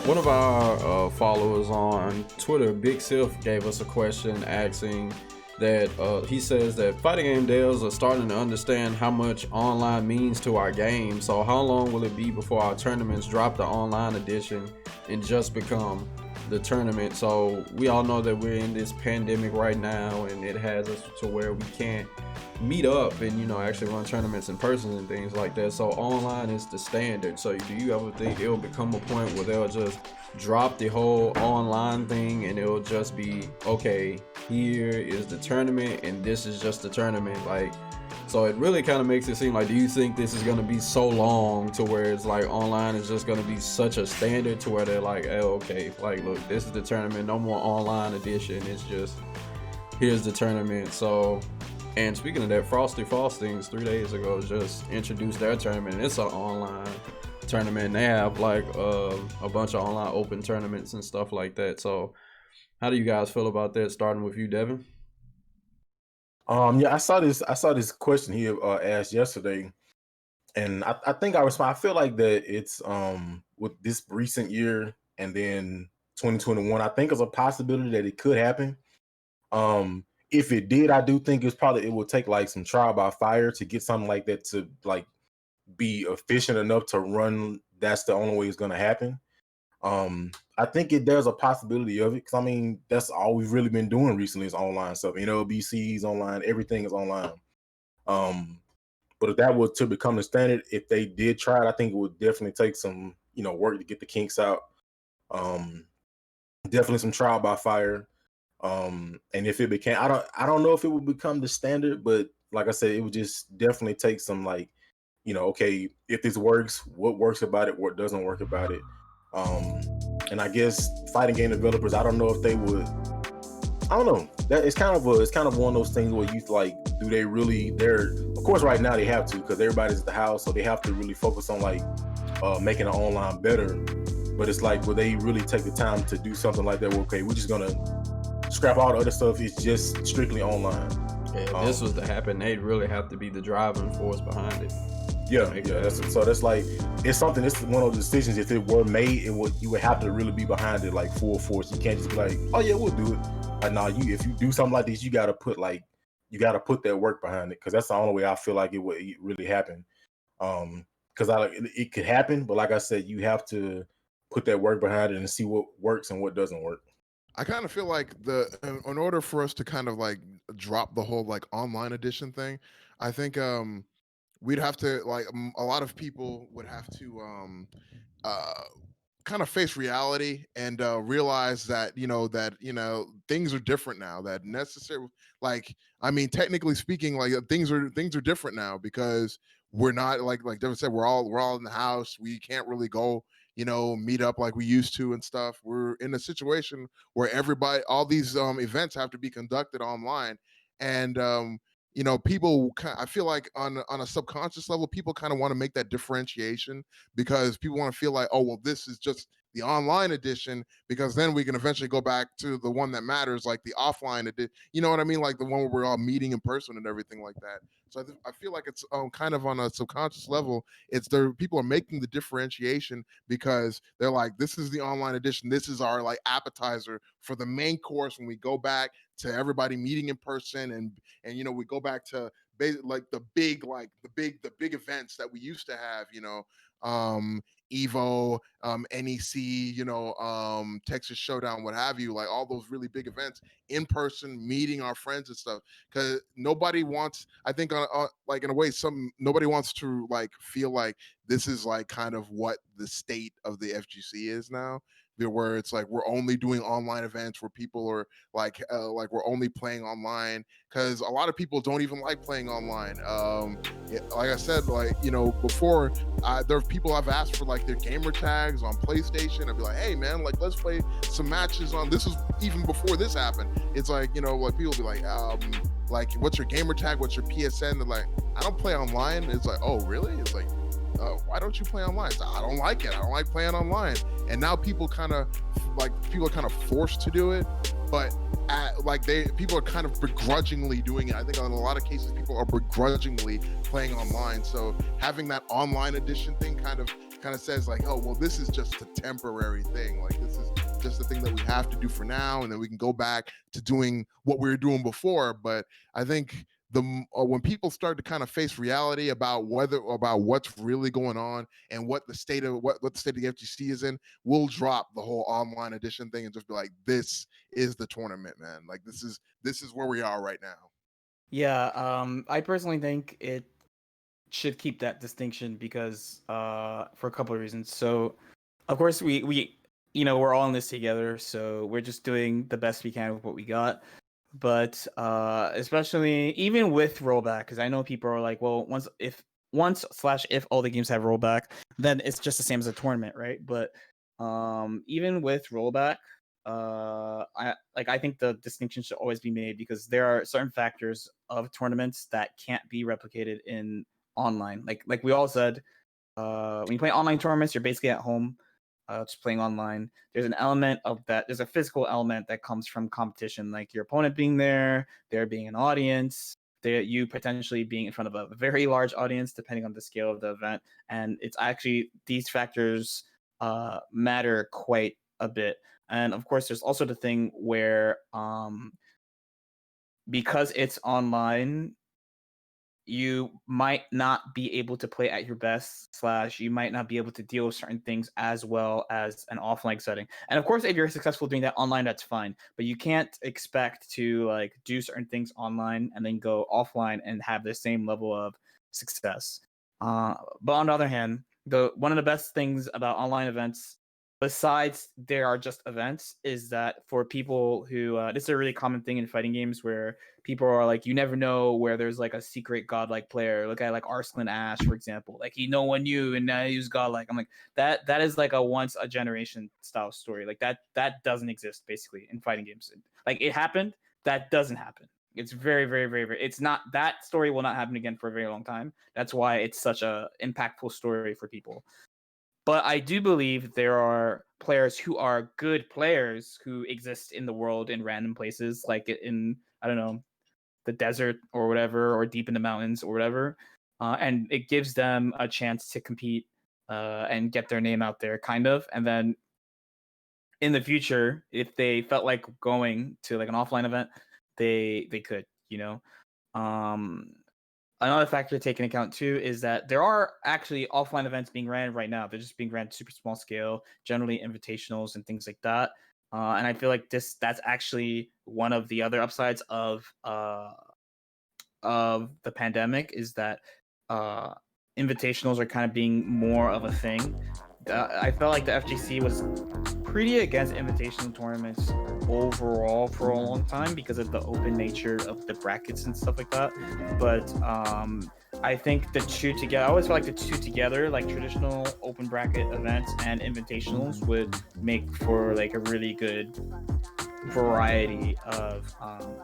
One of our followers on Twitter, Big Sif, gave us a question asking that he says that fighting game devs are starting to understand how much online means to our game. So how long will it be before our tournaments drop the online edition and just become the tournament? So we all know that we're in this pandemic right now, and it has us to where we can't meet up and actually run tournaments in person and things like that. So online is the standard. So do you ever think it'll become a point where they'll just drop the whole online thing and it'll just be, okay, here is the tournament and this is just the tournament? Like, so it really kind of makes it seem like, do you think this is going to be so long to where it's like online is just going to be such a standard to where they're like, oh, okay, like, look, this is the tournament, no more online edition, it's just, here's the tournament. So, and speaking of that, Frosty Frostings 3 days ago just introduced their tournament. It's an online tournament. They have like a bunch of online open tournaments and stuff like that. So how do you guys feel about that? Starting with you, Devin. Yeah, I saw this question he asked yesterday, and I think I respond. I feel like that it's with this recent year and then 2021, I think it's a possibility that it could happen. If it did, I do think it will take like some trial by fire to get something like that to like be efficient enough to run. That's the only way it's going to happen. I think there's a possibility of it, because I mean that's all we've really been doing recently is online stuff. BC's online, everything is online. But if that were to become the standard, if they did try it, I think it would definitely take some work to get the kinks out. Definitely some trial by fire. And if it became, I don't know if it would become the standard, but like I said, it would just definitely take some like, okay, if this works, what works about it, what doesn't work about it. And I guess fighting game developers, I don't know if they would. I don't know. That it's kind of one of those things where you like, do they really? Of course, right now they have to, because everybody's at the house, so they have to really focus on like making it online better. But it's like, will they really take the time to do something like that? Well, okay, we're just gonna scrap all the other stuff. It's just strictly online. Yeah, if this was to happen, they'd really have to be the driving force behind it. Yeah. That's like, it's something. It's one of those decisions. If it were made, you would have to really be behind it, like full force. You can't just be like, oh yeah, we'll do it. Now, if you do something like this, you got to put that work behind it, because that's the only way I feel like it would really happen. Because it could happen, but like I said, you have to put that work behind it and see what works and what doesn't work. I kind of feel like in order for us to kind of like drop the whole like online edition thing, I think we'd have to like a lot of people would have to kind of face reality and realize that things are different now. That necessary, like, I mean, technically speaking, like things are different now, because we're not like Devin said, we're all in the house. We can't really go meet up like we used to and stuff. We're in a situation where all these events have to be conducted online, and people. I feel like on a subconscious level, people kind of want to make that differentiation, because people want to feel like, oh well, this is just the online edition, because then we can eventually go back to the one that matters, like the offline edition. You know what I mean? Like the one where we're all meeting in person and everything like that. So I feel like it's kind of on a subconscious level. People are making the differentiation, because they're like, this is the online edition. This is our like appetizer for the main course when we go back to everybody meeting in person, and we go back to like the big events that we used to have. Evo, NEC, Texas Showdown, what have you, like all those really big events in person, meeting our friends and stuff. Because nobody wants, I think, like in a way, nobody wants to like feel like this is like kind of what the state of the FGC is now, where it's like we're only doing online events where people are like we're only playing online, because a lot of people don't even like playing online. Like I said, like before, there are people I've asked for like their gamer tags on PlayStation. I'd be like, hey man, like let's play some matches on. This was even before this happened. It's like like people be like what's your gamer tag? What's your PSN? They're like, I don't play online. It's like, oh really? It's like, why don't you play online? So, I don't like it. I don't like playing online. And now people are kind of forced to do it. but people are kind of begrudgingly doing it. I think in a lot of cases people are begrudgingly playing online. So having that online edition thing kind of says like, oh well, this is just a temporary thing. Like this is just the thing that we have to do for now, and then we can go back to doing what we were doing before. But I think when people start to kind of face reality about what's really going on and what the state of the FGC is in, we'll drop the whole online edition thing and just be like, this is the tournament, man. Like this is where we are right now. Yeah, I personally think it should keep that distinction because for a couple of reasons. So, of course, we we're all in this together, so we're just doing the best we can with what we got. But especially even with rollback, because I know people are like, well, once/if all the games have rollback, then it's just the same as a tournament, right? But even with rollback, I think the distinction should always be made because there are certain factors of tournaments that can't be replicated in online. Like we all said, when you play online tournaments, you're basically at home, just playing online. There's an element of that. There's a physical element that comes from competition, like your opponent being there being an audience, you potentially being in front of a very large audience, depending on the scale of the event. And it's actually these factors matter quite a bit. And of course, there's also the thing where because it's online, you might not be able to play at your best / you might not be able to deal with certain things as well as an offline setting. And of course, if you're successful doing that online, that's fine, but you can't expect to like do certain things online and then go offline and have the same level of success. But on the other hand, one of the best things about online events, besides they are just events, is that for people who this is a really common thing in fighting games where people are like, you never know where there's like a secret godlike player. Look at like Arslan Ash, for example. Like no one knew and now he's godlike. I'm like, that is like a once a generation style story. Like that doesn't exist basically in fighting games. Like it happened, that doesn't happen. It's very, very, very, very. It's not, that story will not happen again for a very long time. That's why it's such a impactful story for people. But I do believe there are players who are good players who exist in the world in random places, like in, I don't know, the desert or whatever, or deep in the mountains or whatever. And it gives them a chance to compete and get their name out there, kind of. And then in the future, if they felt like going to like an offline event, they could, Another factor to take into account too is that there are actually offline events being ran right now. They're just being ran super small scale, generally invitationals and things like that. And I feel like that's actually one of the other upsides of the pandemic, is that invitationals are kind of being more of a thing. I felt like the FGC was pretty against invitational tournaments overall for a long time because of the open nature of the brackets and stuff like that. But I think the two together, I always feel like the two together, like traditional open bracket events and invitationals, would make for like a really good variety of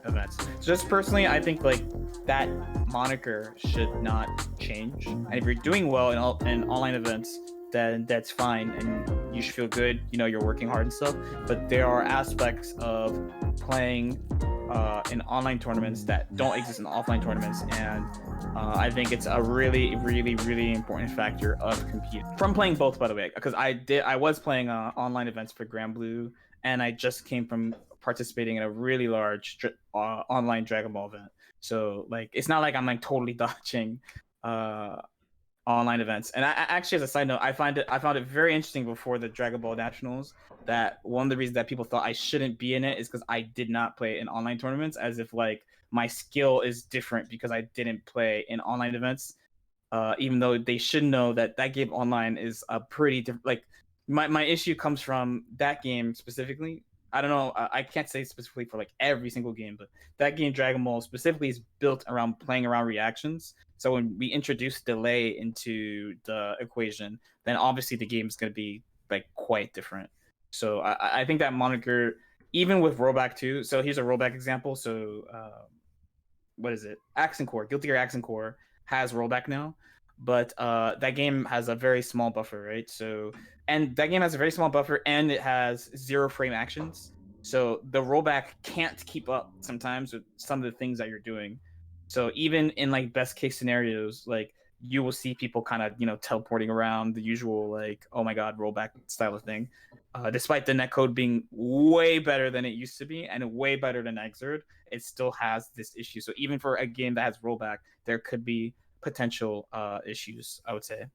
events. So just personally, I think like that moniker should not change. And if you're doing well in online events, then that's fine and you should feel good, you're working hard and stuff. But there are aspects of playing in online tournaments that don't exist in offline tournaments, and I think it's a really, really, really important factor of competing. From playing both, by the way, because I was playing online events for Grand Blue, and I just came from participating in a really large online Dragon Ball event. So like, it's not like I'm like totally dodging online events. And I actually, as a side note, I found it very interesting before the Dragon Ball Nationals that one of the reasons that people thought I shouldn't be in it is because I did not play in online tournaments, as if like my skill is different because I didn't play in online events. Even though they should know that game online is a pretty different. Like my issue comes from that game specifically. I don't know. I can't say specifically for like every single game, but that game, Dragon Ball specifically, is built around playing around reactions. So when we introduce delay into the equation, then obviously the game is going to be like quite different. So I think that moniker, even with rollback too. So here's a rollback example. So what is it? Accent Core, Guilty Gear Accent Core has rollback now, but that game has a very small buffer, right? So, and that game has a very small buffer, and it has 0 frame actions. So the rollback can't keep up sometimes with some of the things that you're doing. So even in like best case scenarios, like you will see people kind of teleporting around the usual like oh my god rollback style of thing. Despite the netcode being way better than it used to be and way better than Xrd, it still has this issue. So even for a game that has rollback, there could be potential issues, I would say.